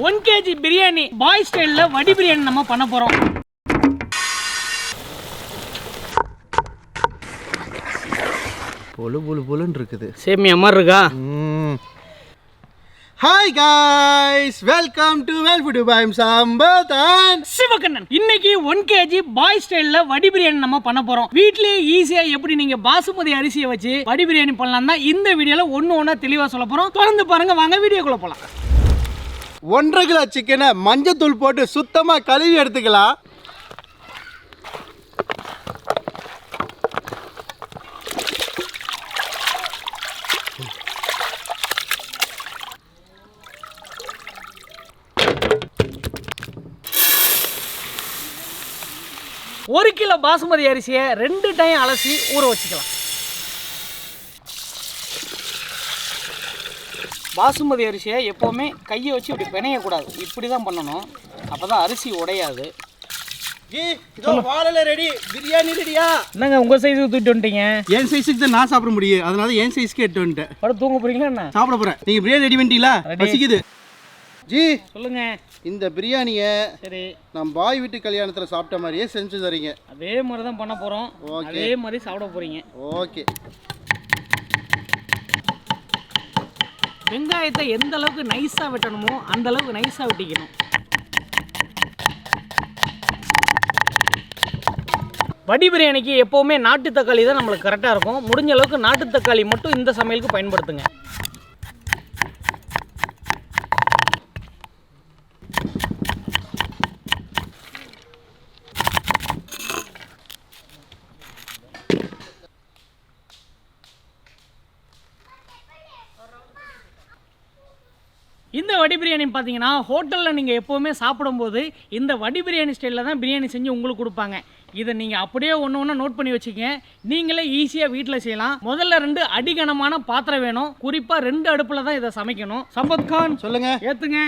1 kg biryani பாய் ஸ்டைல்ல வடி பிரியாணி நம்ம பண்ண போறோம். பொலு பொலு பொலுன்னு இருக்குது. சேமியா மாதிரி இருக்கா? Hi guys, welcome to Wellfood by Sampath and Sivakannan. இன்னைக்கு 1 kg பாய் ஸ்டைல்ல வடி பிரியாணி நம்ம பண்ண போறோம். வீட்லயே ஈஸியா எப்படி நீங்க பாசுமதி அரிசியை வச்சு வடி பிரியாணி பண்ணலாம் தான் இந்த வீடியோல ஒண்ணு தெளிவா சொல்ல போறோம். தொடர்ந்து பாருங்க, வாங்க வீடியோக்குள்ள போலாம். 1.5 கிலோ சிக்கனை மஞ்சத்தூள் போட்டு சுத்தமா கழுவி எடுத்துக்கலாம். ஒரு கிலோ பாசுமதி அரிசியை 2 டைம் அலசி ஊற வச்சுக்கலாம். பாசுமதி அரிசியை எப்போவுமே கையை வச்சு இப்படி பிணையக்கூடாது, இப்படி தான் பண்ணணும். அப்போ தான் அரிசி உடையாது. ரெடி, பிரியாணி ரெடியா? என்னங்க உங்கள் சைஸுக்கு தூக்கிட்டு வந்துட்டீங்க? என் சைஸுக்கு தான் நான் சாப்பிட முடியும், அதனால என் சைஸ்க்கு எடுத்து வந்துட்டேன். படம் தூங்க போறீங்களா? என்ன சாப்பிட போகிறேன். நீங்கள் பிரியாணி ரெடி பண்ணிட்டீங்களா? பசிக்குது ஜி. சொல்லுங்க. இந்த பிரியாணியை சரி, நான் பாய் வீட்டு கல்யாணத்தில் சாப்பிட்ட மாதிரியே செஞ்சு தரீங்க. அதே மாதிரி தான் பண்ண போகிறோம். அதே மாதிரி சாப்பிட போகிறீங்க. ஓகே. வெங்காயத்தை எந்த அளவுக்கு நைஸாக வெட்டணுமோ அந்த அளவுக்கு நைஸாக வெட்டிக்கணும். வடி பிரியாணிக்கு எப்போவுமே நாட்டு தக்காளி தான் நம்மளுக்கு கரெக்டாக இருக்கும். முடிஞ்ச அளவுக்கு நாட்டு தக்காளி மட்டும் இந்த சமையலுக்கு பயன்படுத்துங்க. இந்த வடி பிரியாணி பார்த்தீங்கன்னா ஹோட்டலில் நீங்கள் எப்போவுமே சாப்பிடும்போது இந்த வடி பிரியாணி ஸ்டைலில் தான் பிரியாணி செஞ்சு உங்களுக்கு கொடுப்பாங்க. இதை நீங்கள் அப்படியே ஒன்று நோட் பண்ணி வச்சுக்கங்க. நீங்களே ஈஸியாக வீட்டில் செய்யலாம். முதல்ல 2 அடிகனமான பாத்திரம் வேணும். குறிப்பாக 2 அடுப்பில் தான் இதை சமைக்கணும். சம்பத் கான் சொல்லுங்க. ஏற்றுங்க.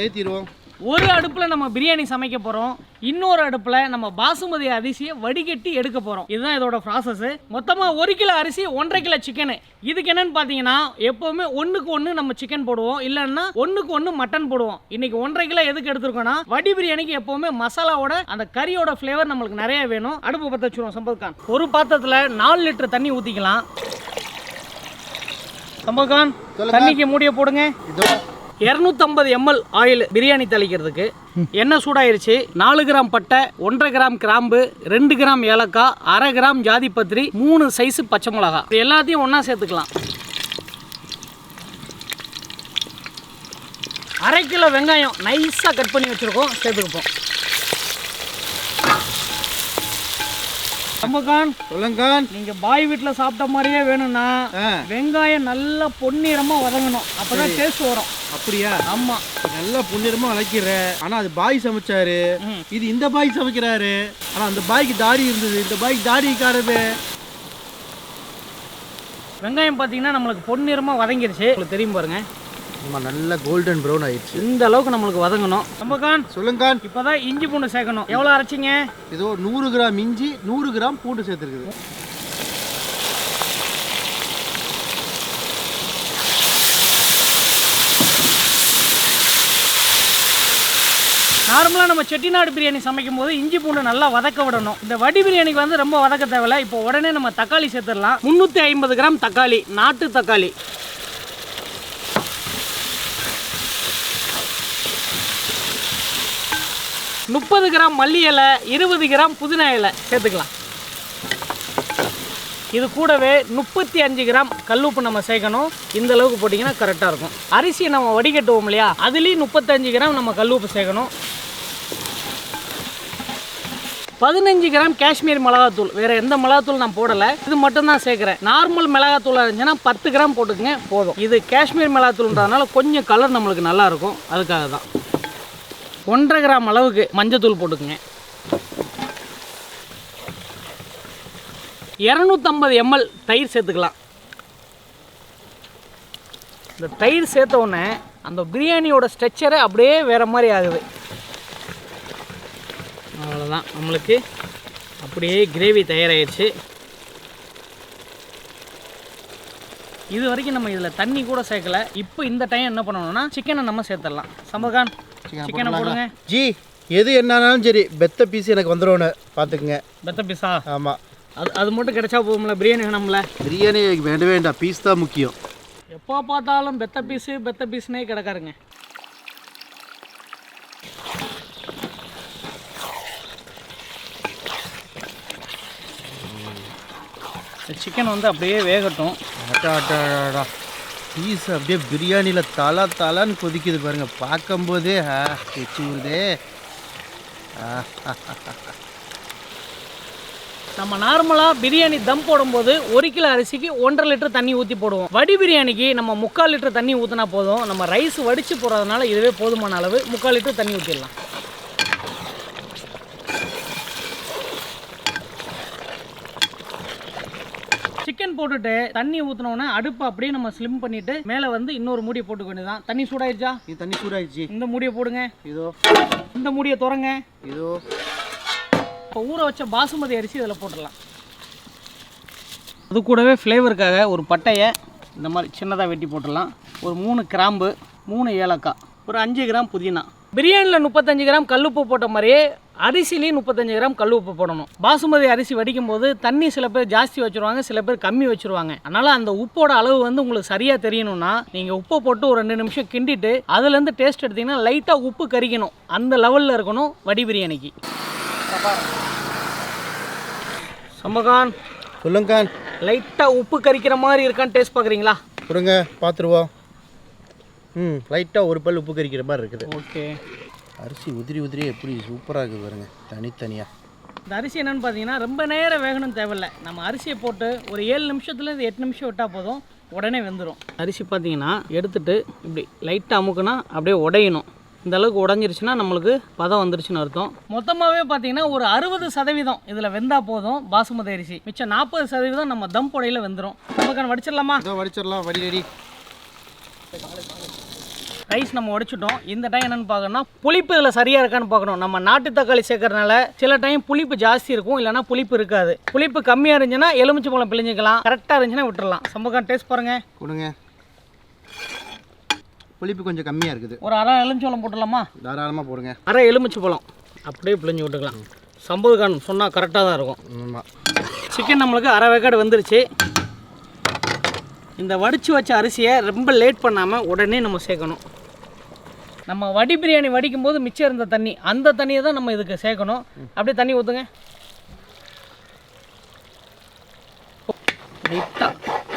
ஏற்றிடுவோம். ஒரு அடுப்பில் நம்ம பிரியாணி சமைக்க போகிறோம், இன்னொரு அடுப்பில் நம்ம பாசுமதி அரிசியை வடிகட்டி எடுக்க போகிறோம். இதுதான் இதோட ப்ராசஸ். மொத்தமாக 1 கிலோ அரிசி 1.5 கிலோ சிக்கனு. இதுக்கு என்னன்னு பார்த்தீங்கன்னா எப்போவுமே 1க்கு 1 நம்ம சிக்கன் போடுவோம், இல்லைன்னா 1க்கு 1 மட்டன் போடுவோம். இன்னைக்கு 1.5 கிலோ எதுக்கு எடுத்துருக்கோம்னா வடி பிரியாணிக்கு எப்போவுமே மசாலாவோட அந்த கறியோட ஃப்ளேவர் நம்மளுக்கு நிறைய வேணும். அடுப்பு பற்ற வச்சுருவோம். சம்பத் கான் ஒரு பாத்திரத்தில் 4 லிட்டர் தண்ணி ஊற்றிக்கலாம். சம்பத் கான் தண்ணிக்கு மூடிய போடுங்க. 250 ml ஆயில் பிரியாணி தளிக்கிறதுக்கு. எண்ணெய் சூடாயிருச்சு. 4 கிராம் பட்டை, 1.5 கிராம் கிராம்பு, 2 கிராம் ஏலக்காய், 1/2 கிராம் ஜாதிபத்திரி, 3 சைஸ் பச்சை மிளகா, இது எல்லாத்தையும் ஒன்றா சேர்த்துக்கலாம். 1/2 கிலோ வெங்காயம் நைஸாக கட் பண்ணி வச்சுருக்கோம், சேர்த்துக்குப்போம். சம்பகான் சொல்லுங்க. நீங்கள் பாய் வீட்டில் சாப்பிட்ட மாதிரியே வேணும்னா வெங்காயம் நல்லா பொன்னிறமாக வதங்கணும், அப்போ தான் டேஸ்ட் வரும். அப்படியா? ஆமா, நல்லா புண்ணியமா வளர்க்கிற. ஆனா அது பாய் சமைச்சாரு, இது இந்த பாய் சமைக்கிறாரு. ஆனா அந்த பாய்க்கு தாடி இருந்தது, இந்த பாய்க்கு தாடி இருக்காரு. வெங்காயம் பார்த்தீங்கன்னா நம்மளுக்கு பொன்னிறமாக வதங்கிருச்சு. உங்களுக்கு தெரியும் பாருங்க. நல்ல கோல்டன் ப்ரௌன் ஆயிடுச்சு. இந்த அளவுக்கு நம்மளுக்கு வதங்கணும். சம்பகான் சொல்லுங்க. இப்போதான் இஞ்சி பூண்டு சேர்க்கணும். எவ்வளோ அரைச்சிங்க? ஏதோ 100 கிராம் இஞ்சி, 100 கிராம் பூண்டு சேர்த்துருக்குது. நார்மலாக நம்ம செட்டிநாடு பிரியாணி சமைக்கும் போது இஞ்சி பூண்டு நல்லா வதக்க விடணும். இந்த வடி பிரியாணிக்கு வந்து ரொம்ப வதக்க தேவையில்ல. இப்போ உடனே நம்ம தக்காளி சேர்த்துடலாம். 350 கிராம் தக்காளி, நாட்டு தக்காளி. முப்பது கிராம் மல்லி இலை, 20 கிராம் புதினா இலை சேர்த்துக்கலாம். இது கூடவே 35 கிராம் கல்லுப்பு நம்ம சேர்க்கணும். இந்த அளவுக்கு போட்டிங்கன்னா கரெக்டாக இருக்கும். அரிசியை நம்ம வடிகட்டுவோம் இல்லையா, அதுலேயும் 35 கிராம் நம்ம கல்லுப்பு சேர்க்கணும். 15 கிராம் காஷ்மீர் மிளகாத்தூள். வேறு எந்த மிளகாத்தூள் நான் போடலை, இது மட்டும் தான் சேர்க்குறேன். நார்மல் மிளகாத்தூள் இருந்துச்சுன்னா 10 கிராம் போட்டுக்கங்க போதும். இது காஷ்மீர் மிளகாத்தூள்ன்றதுனால கொஞ்சம் கலர் நம்மளுக்கு நல்லாயிருக்கும், அதுக்காக தான். 1.5 கிராம் அளவுக்கு மஞ்சத்தூள் போட்டுக்குங்க. 250 ml தயிர் சேர்த்துக்கலாம். இந்த தயிர் சேர்த்த உடனே அந்த பிரியாணியோட ஸ்ட்ரக்சரை அப்படியே வேறு மாதிரி ஆகுது. அவ்வளோதான், நம்மளுக்கு அப்படியே கிரேவி தயாராகிடுச்சு. இது வரைக்கும் நம்ம இதில் தண்ணி கூட சேர்க்கல. இப்போ இந்த டைம் என்ன பண்ணணும்னா சிக்கனை நம்ம சேர்த்துடலாம். சம்பகான் சிக்கனை போடுங்க. ஜி எது என்னாலும் சரி பெத்த பீஸ் எனக்கு வந்துடும் பார்த்துக்குங்க. பெத்த பீஸா? ஆமாம். அது மட்டும் கிடைச்சா போகும்ல, பிரியாணி வேணும்ல. பிரியாணி வேண்டவே வேண்டாம், பீஸ் தான் முக்கியம். எப்போ பார்த்தாலும் பெத்த பீஸ்னே கிடக்காருங்க. சிக்கன் வந்து அப்படியே வேகட்டும். பீஸ் அப்படியே பிரியாணியில் தலான்னு கொதிக்குது பாருங்கள், பார்க்கும்போதே வச்சுதே. நம்ம நார்மலாக பிரியாணி தம் போடும்போது 1 கிலோ அரிசிக்கு 1.5 லிட்டர் தண்ணி ஊற்றி போடுவோம். வடி பிரியாணிக்கு நம்ம 3/4 லிட்டர் தண்ணி ஊற்றினா போதும். நம்ம ரைஸ் வடித்து போடுறதுனால இதுவே போதுமான அளவு 3/4 லிட்டர் தண்ணி ஊற்றிடலாம். சிக்கன் போட்டுட்டு தண்ணி ஊற்றினோன்னே அடுப்பை அப்படியே நம்ம ஸ்லிம் பண்ணிட்டு மேலே வந்து இன்னொரு மூடியை போட்டுக்க வேண்டியதான். தண்ணி சூடாயிருச்சா? இது தண்ணி சூடாயிடுச்சு. இந்த மூடியை போடுங்க. இதோ இந்த மூடியை திறங்க. இதோ இப்போ ஊற வச்ச பாசுமதி அரிசி இதில் போட்டுடலாம். அது கூடவே ஃப்ளேவருக்காக ஒரு பட்டையை இந்த மாதிரி சின்னதாக வெட்டி போட்டுடலாம். ஒரு 3 கிராம்பு, 3 ஏலக்காய், ஒரு 5 கிராம் புதினா. பிரியாணியில் 35 கிராம் கல்லுப்பு போட்ட மாதிரியே அரிசிலையும் 35 கிராம் கல்லுப்பு போடணும். பாசுமதி அரிசி வடிக்கும் போது தண்ணி சில பேர் ஜாஸ்தி வச்சுருவாங்க, சில பேர் கம்மி வச்சுருவாங்க. அதனால் அந்த உப்போட அளவு வந்து உங்களுக்கு சரியாக தெரியணும்னா நீங்கள் உப்பை போட்டு ஒரு 2 நிமிஷம் கிண்டிட்டு அதுலேருந்து டேஸ்ட் எடுத்திங்கன்னா லைட்டாக உப்பு கறிக்கணும். அந்த லெவலில் இருக்கணும் வடி பிரியாணிக்கு. சம்பகான் சொல்லுங்கான், லைட்டாக உப்பு கறிக்கிற மாதிரி இருக்கான்னு டேஸ்ட் பார்க்குறீங்களா? கொடுங்க பார்த்துருவோம். லைட்டாக ஒரு பல் உப்பு கறிக்கிற மாதிரி இருக்குது. ஓகே. அரிசி உதிரி எப்படி சூப்பராக இருக்குது பாருங்க, தனித்தனியாக. இந்த அரிசி என்னென்னு பார்த்தீங்கன்னா ரொம்ப நேரம் வேகணும்னு தேவையில்லை. நம்ம அரிசியை போட்டு ஒரு 7 நிமிஷத்துலேருந்து 8 நிமிஷம் விட்டால் போதும், உடனே வெந்துடும். அரிசி பார்த்தீங்கன்னா எடுத்துட்டு இப்படி லைட்டாக அமுக்குனா அப்படியே உடையணும். இந்த அளவுக்கு உடஞ்சிருச்சுன்னா நம்மளுக்கு பதம் வந்துருச்சுன்னு அர்த்தம். மொத்தமாகவே பார்த்தீங்கன்னா ஒரு 60% இதில் வெந்தால் போதும் பாசுமதி அரிசி. மிச்சம் 40% நம்ம தம் பொடையில் வெந்துடும். நமக்கு வடிச்சிடலாமா? வடிச்சிடலாம், வடி ரெடி. ரைஸ் நம்ம உடைச்சிட்டோம். இந்த டைம் என்னென்னு பார்க்கணும்னா புளிப்பு இதில் சரியாக இருக்கான்னு பார்க்கணும். நம்ம நாட்டு தக்காளி சேர்க்கறதுனால சில டைம் புளிப்பு ஜாஸ்தி இருக்கும், இல்லைனா புளிப்பு இருக்காது. புளிப்பு கம்மியாக இருந்துச்சுன்னா எலுமிச்சை பழம் பிழிஞ்சிக்கலாம், கரெக்டாக இருந்துச்சுன்னா விட்டுடலாம். சம்பகான் டேஸ்ட் பாருங்கள். கொடுங்க. புளிப்பு கொஞ்சம் கம்மியாக இருக்குது. ஒரு அரை எலுமிச்சை பழம் போட்டுடலாமா? தாராளமாக போடுங்க. அரை எலுமிச்சை பழம் அப்படியே பிழிஞ்சு விட்டுக்கலாம். சம்பகான் சொன்னால் கரெக்டாக தான் இருக்கும். ஆமாம். சிக்கன் நம்மளுக்கு அரை வேக்காடு வந்துருச்சு. இந்த வடித்து வச்ச அரிசியை ரொம்ப லேட் பண்ணாமல் உடனே நம்ம சேர்க்கணும். நம்ம வடி பிரியாணி வடிக்கும் போது மிச்சம் இருந்த தண்ணி, அந்த தண்ணியை தான் நம்ம இதுக்கு சேர்க்கணும். அப்படியே தண்ணி ஊற்றுங்க. லைட்டாக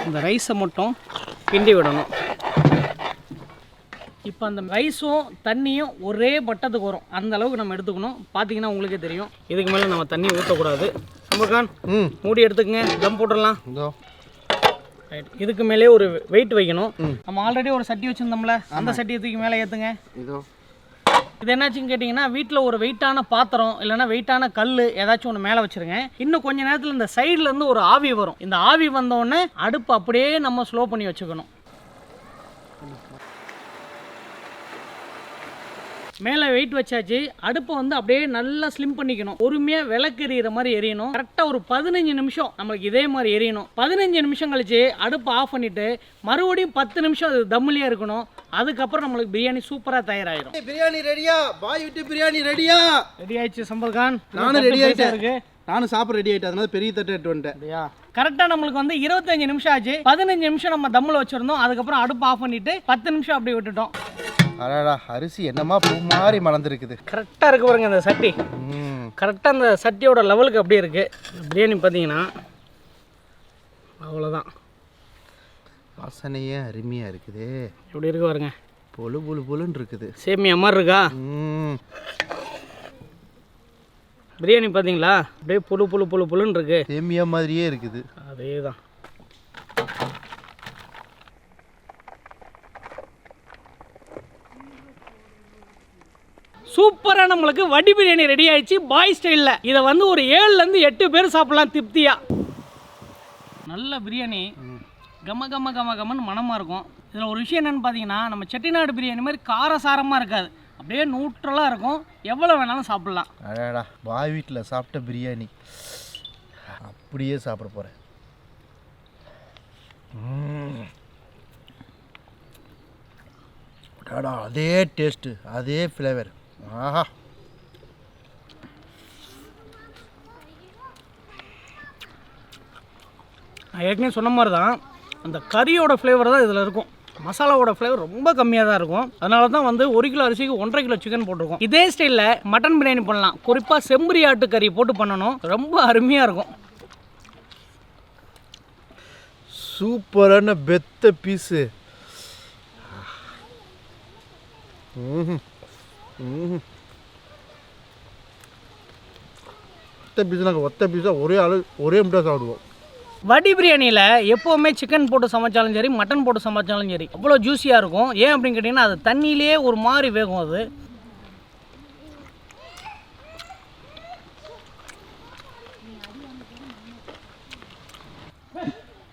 இந்த ரைஸை மட்டும் கிண்டி விடணும். இப்போ அந்த ரைஸும் தண்ணியும் ஒரே பட்டத்துக்கு வரும், அந்த அளவுக்கு நம்ம எடுத்துக்கணும். பார்த்தீங்கன்னா உங்களுக்கே தெரியும். இதுக்கு மேலே நம்ம தண்ணி ஊற்றக்கூடாது. சம்பகான் மூடி எடுத்துக்கங்க, தம் போட்டுடலாம். ரைட். இதுக்கு மேலே ஒரு வெயிட் வைக்கணும். நம்ம ஆல்ரெடி ஒரு சட்டி வச்சுருந்தோம்ல, அந்த சட்டியை தூக்கி மேலே ஏற்றுங்க. இது என்னாச்சுன்னு கேட்டிங்கன்னா வீட்டில் ஒரு வெயிட்டான பாத்திரம் இல்லைனா வெயிட்டான கல் ஏதாச்சும் ஒன்று மேலே வச்சுருங்க. இன்னும் கொஞ்சம் நேரத்தில் இந்த சைட்லேருந்து ஒரு ஆவி வரும். இந்த ஆவி வந்தோடனே அடுப்பு அப்படியே நம்ம ஸ்லோ பண்ணி வச்சுக்கணும். மேலே வெயிட் வச்சாச்சு. அடுப்பை வந்து அப்படியே நல்லா ஸ்லிம் பண்ணிக்கணும். பொறுமையாக விளக்கு எரியிற மாதிரி எரியணும். கரெக்டாக ஒரு 15 நிமிஷம் நம்மளுக்கு இதே மாதிரி எரியணும். 15 நிமிஷம் கழிச்சு அடுப்பை ஆஃப் பண்ணிவிட்டு மறுபடியும் 10 நிமிஷம் அது தம்முலியே இருக்கணும். அதுக்கப்புறம் நம்மளுக்கு பிரியாணி சூப்பராக தயாராகிடும். பிரியாணி ரெடியா? பாய் விட்டு பிரியாணி ரெடியா? ரெடி ஆயிடுச்சு சம்பல்கான். நானும் ரெடி ஆகிட்டேன் இருக்கு. நானும் சாப்பிட ரெடி ஆகிட்டேன், அதனால பெரிய தட்டு எடுத்து வந்துட்டேன். கரெக்டாக நம்மளுக்கு வந்து 25 நிமிஷம் ஆச்சு. 15 நிமிஷம் நம்ம தம்மில் வச்சுருந்தோம். அதுக்கப்புறம் அடுப்பு ஆஃப் பண்ணிவிட்டு 10 நிமிஷம் அப்படி விட்டுட்டோம். அடடா, அரிசி என்னமா பூ மாதிரி மலர்ந்துருக்குது. கரெக்டாக இருக்கு பாருங்க அந்த சட்டி. கரெக்டாக அந்த சட்டியோட லெவலுக்கு அப்படியே இருக்குது. பிரியாணி பார்த்தீங்கன்னா அவ்வளோதான். வாசனையே அருமையாக இருக்குது. எப்படி இருக்கு பாருங்க, பொழுன்னு இருக்குது. சேமியா மாதிரி இருக்கா? பிரியாணி பார்த்தீங்களா அப்படியே புழுன்னு இருக்கு. சேமியா மாதிரியே இருக்குது. அதே தான். சூப்பராக நம்மளுக்கு வடி பிரியாணி ரெடி ஆயிடுச்சு பாய் ஸ்டைலில். இதை வந்து ஒரு 7லேருந்து 8 பேர் சாப்பிடலாம் திருப்தியா. நல்ல பிரியாணி கமன்னு மனமாக இருக்கும். இதில் ஒரு விஷயம் என்னென்னு பார்த்தீங்கன்னா நம்ம செட்டிநாடு பிரியாணி மாதிரி காரசாரமாக இருக்காது, அப்படியே நியூட்ரலாக இருக்கும். எவ்வளோ வேணாலும் சாப்பிட்லாம். அடடா, பாய் வீட்டில் சாப்பிட்ட பிரியாணி அப்படியே சாப்பிட போகிறேன். அடாடா அதே டேஸ்ட்டு அதே ஃப்ளேவர். ஆஹா நான் ஏற்கனவே சொன்ன மாதிரி தான் அந்த கறியோட ஃப்ளேவர் தான் இதில் இருக்கும். மசாலாவோட ஃப்ளேவர் ரொம்ப கம்மியாக தான் இருக்கும். அதனால தான் வந்து 1 கிலோ அரிசிக்கு 1.5 கிலோ சிக்கன் போட்டிருக்கோம். இதே ஸ்டைலில் மட்டன் பிரியாணி பண்ணலாம். குறிப்பாக செம்பரி ஆட்டு கறி போட்டு பண்ணணும், ரொம்ப அருமையாக இருக்கும். சூப்பரான பெத்த பீஸு. ஒத்த பீஸாக ஒரே முட்டை சாப்பிடுவோம். வடி பிரியாணியில் எப்போவுமே சிக்கன் போட்டு சமைச்சாலும் சரி, மட்டன் போட்டு சமைச்சாலும் சரி, அவ்வளோ ஜூஸியாக இருக்கும். ஏன் அப்படின்னு கேட்டிங்கன்னா அது தண்ணியிலே ஒரு மாதிரி வேகும். அது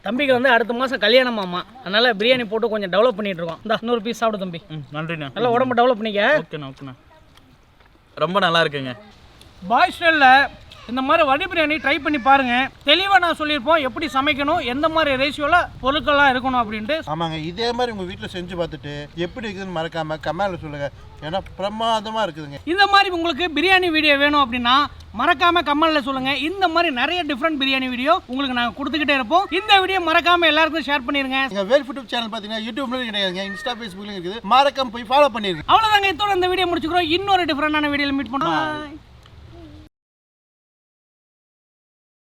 தம்பிக்கு வந்து அடுத்த மாதம் கல்யாணமாமா, அதனால் பிரியாணி போட்டு கொஞ்சம் டெவலப் பண்ணிகிட்டு இருக்கோம். இந்த 100 பீஸ் சாப்பிடு தம்பி. நன்றிண்ணா. நல்லா உடம்பு டெவலப் பண்ணிக்க. ஓகேண்ணா. ரொம்ப நல்லா இருக்குங்க. பாய் ஸ்டைலில் இந்த மாதிரி வடி பிரியாணி ட்ரை பண்ணி பாருங்கள். தெளிவாக நான் சொல்லியிருப்போம் எப்படி சமைக்கணும், எந்த மாதிரி ரேஷியோவில் பொருட்கள்லாம் இருக்கணும் அப்படின்ட்டு. ஆமாங்க, இதே மாதிரி உங்கள் வீட்டில் செஞ்சு பார்த்துட்டு எப்படி இருக்குதுன்னு மறக்காமல் கமெண்ட்டில் சொல்லுங்கள். ஏன்னா பிரமாதமாக இருக்குதுங்க. இந்த மாதிரி உங்களுக்கு பிரியாணி வீடியோ வேணும் அப்படின்னா மறக்காமல் கமெண்ட்டில் சொல்லுங்கள். இந்த மாதிரி நிறைய டிஃப்ரெண்ட் பிரியாணி வீடியோ உங்களுக்கு நாங்கள் கொடுத்துக்கிட்டே இருப்போம். இந்த வீடியோ மறக்காமல் எல்லாருக்கும் ஷேர் பண்ணிடுங்க. எங்கள் வேல் ஃபுட் சேனல் பார்த்தீங்கன்னா யூடியூப்லேயும் கிடையாதுங்க, இன்ஸ்டா ஃபேஸ்புக்லையும் இருக்குது. மறக்காம போய் ஃபாலோ பண்ணிடுங்க. அவ்வளோதாங்க, இதோட இந்த வீடியோ முடிச்சுக்கிறோம். இன்னொரு டிஃப்ரெண்டான வீடியோவில் மீட் பண்ணுறோம்.